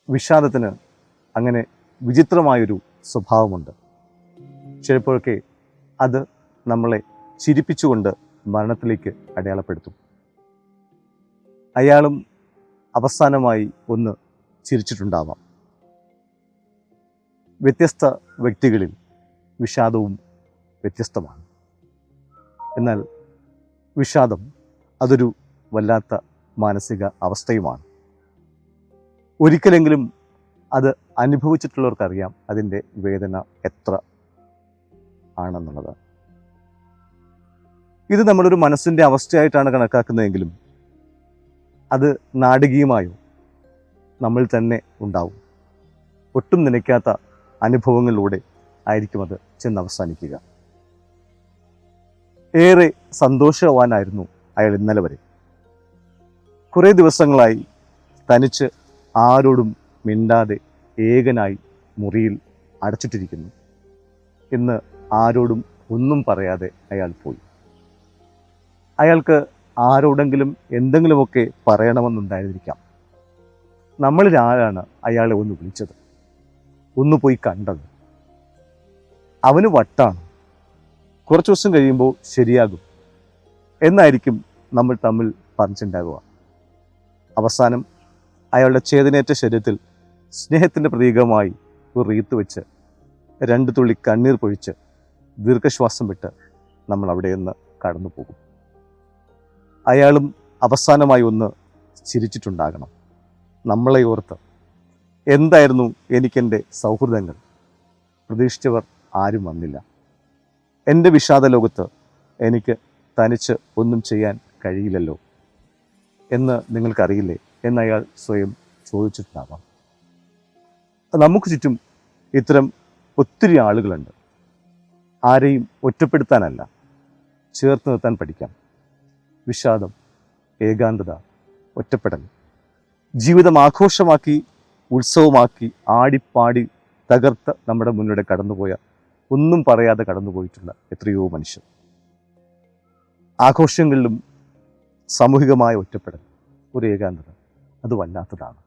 വിഷാദത്തിന് അങ്ങനെ വിചിത്രമായൊരു സ്വഭാവമുണ്ട്. ചിലപ്പോഴൊക്കെ അത് നമ്മളെ ചിരിപ്പിച്ചുകൊണ്ട് മരണത്തിലേക്ക് അടയാളപ്പെടുത്തും. അയാളും അവസാനമായി ഒന്ന് ചിരിച്ചിട്ടുണ്ടാവാം. വ്യത്യസ്ത വ്യക്തികളിൽ വിഷാദവും വ്യത്യസ്തമാണ്. എന്നാൽ വിഷാദം അതൊരു വല്ലാത്ത മാനസിക അവസ്ഥയുമാണ്. ഒരിക്കലെങ്കിലും അത് അനുഭവിച്ചിട്ടുള്ളവർക്കറിയാം അതിൻ്റെ വേദന എത്ര ആണെന്നുള്ളത്. ഇത് നമ്മളൊരു മനസ്സിൻ്റെ അവസ്ഥയായിട്ടാണ് കണക്കാക്കുന്നതെങ്കിലും അത് നാടകീയമായോ നമ്മൾ തന്നെ ഉണ്ടാവും. ഒട്ടും നനയ്ക്കാത്ത അനുഭവങ്ങളിലൂടെ ആയിരിക്കും അത് ചെന്നവസാനിക്കുക. ഏറെ സന്തോഷവാനായിരുന്നു അയാൾ ഇന്നലെ വരെ. കുറേ ദിവസങ്ങളായി തനിച്ച് ആരോടും മിണ്ടാതെ ഏകനായി മുറിയിൽ അടച്ചിട്ടിരിക്കുന്നു. ഇന്ന് ആരോടും ഒന്നും പറയാതെ അയാൾ പോയി. അയാൾക്ക് ആരോടെങ്കിലും എന്തെങ്കിലുമൊക്കെ പറയണമെന്നുണ്ടായിരിക്കാം. നമ്മളിൽ ആരാണ് അയാളെ ഒന്ന് വിളിച്ചത്, ഒന്ന് പോയി കണ്ടത്? അവന് വട്ടാണ്, കുറച്ച് ദിവസം കഴിയുമ്പോൾ ശരിയാകും എന്നായിരിക്കും നമ്മൾ തമ്മിൽ പറഞ്ഞിട്ടുണ്ടാകുക. അവസാനം അയാളുടെ ചേതനേറ്റ ശരീരത്തിൽ സ്നേഹത്തിൻ്റെ പ്രതീകമായി ഒരു റീത്ത് വെച്ച് 2 തുള്ളി കണ്ണീർ പൊഴിച്ച് ദീർഘശ്വാസം വിട്ട് നമ്മൾ അവിടെ നിന്ന് കടന്നു പോകും. അയാളും അവസാനമായി ഒന്ന് ചിരിച്ചിട്ടുണ്ടാകണം നമ്മളെ ഓർത്ത്. എന്തായിരുന്നു എനിക്കെൻ്റെ സൗഹൃദങ്ങൾ, പ്രതീക്ഷിച്ചവർ ആരും വന്നില്ല. എൻ്റെ വിഷാദ ലോകത്ത് എനിക്ക് തനിച്ച് ഒന്നും ചെയ്യാൻ കഴിയില്ലല്ലോ എന്ന് നിങ്ങൾക്കറിയില്ലേ എന്നയാൾ സ്വയം ചോദിച്ചിട്ടുണ്ടാവാം. നമുക്ക് ചുറ്റും ഇത്തരം ഒത്തിരി ആളുകളുണ്ട്. ആരെയും ഒറ്റപ്പെടുത്താനല്ല, ചേർത്ത് നിർത്താൻ പഠിക്കാം. വിഷാദം, ഏകാന്തത, ഒറ്റപ്പെടൽ ജീവിതം ആഘോഷമാക്കി ഉത്സവമാക്കി ആടിപ്പാടി തകർത്ത് നമ്മുടെ മുന്നിലൂടെ കടന്നുപോയ, ഒന്നും പറയാതെ കടന്നുപോയിട്ടുള്ള എത്രയോ മനുഷ്യർ. ആഘോഷങ്ങളിലും സാമൂഹികമായ ഒറ്റപ്പെടൽ, ഒരു ഏകാന്തത, അത് വല്ലാത്തതാണ്.